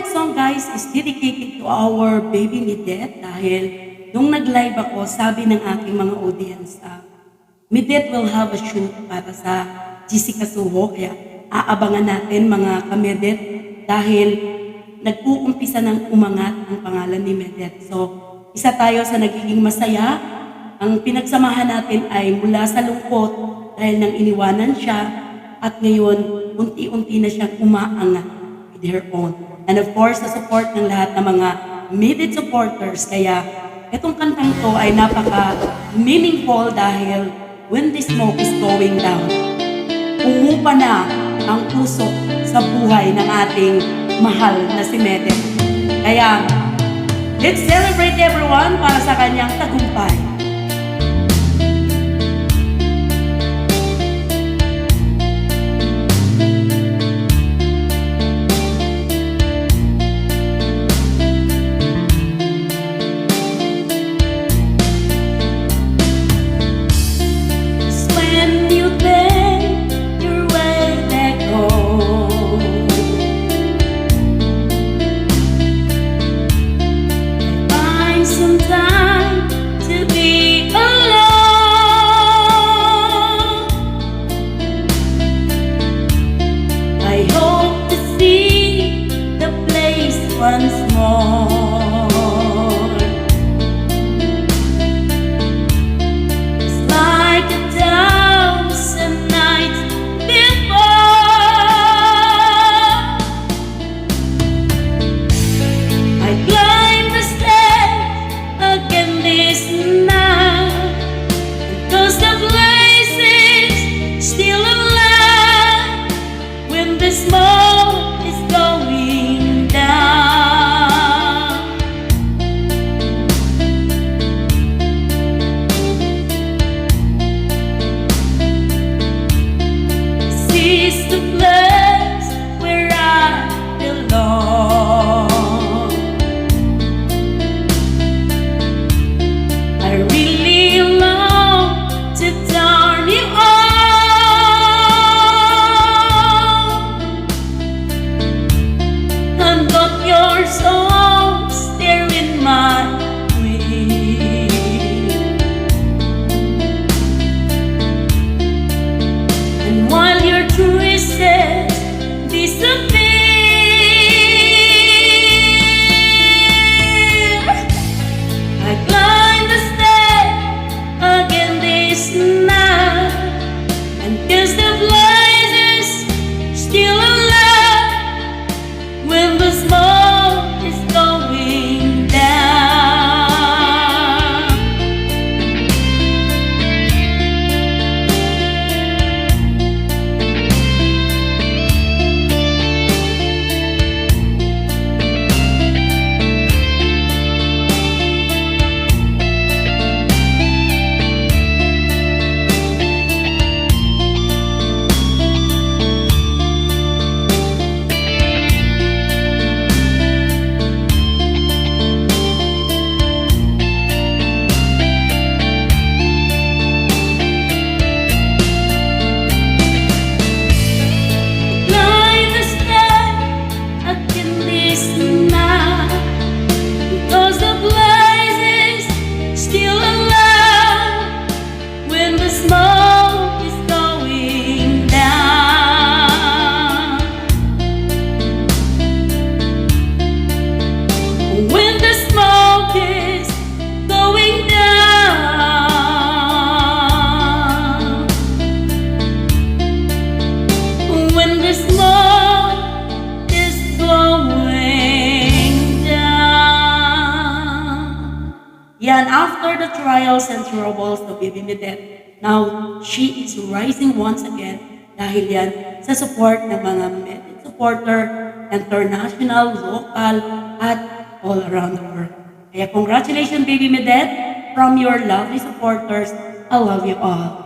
next song guys is dedicated to our baby Midet dahil nung nag-live ako, sabi ng aking mga audience, Midet will have a shoot para sa Jessica Suho, kaya aabangan natin mga kamedet dahil nag-uumpisa ng umangat ang pangalan ni Midet. So, isa tayo sa nagiging masaya. Ang pinagsamahan natin ay mula sa lungkot dahil nang iniwanan siya at ngayon unti-unti na siyang umaangat with her own. And of course, sa support ng lahat ng mga Midet supporters. Kaya itong kantang to ay napaka-meaningful dahil when the smoke is going down, umupa na ang puso sa buhay ng ating mahal na si Midet. Kaya, let's celebrate everyone para sa kanyang tagumpay. Once more, it's like 1,000 nights before. I climb the stairs again this night, because the place is still alive when the smoke is going down. This is the place where I belong. I really long to turn you on and got your songs there in my dream. And while your choices disappear, I climb the stairs again this night, and kiss the blazes still alive when the smoke is going down. Yan, after the trials and troubles of Baby Midet, now she is rising once again dahil yan sa support ng mga Midet supporter, international, local, at all around the world. Kaya congratulations Baby Midet from your lovely supporters. I love you all.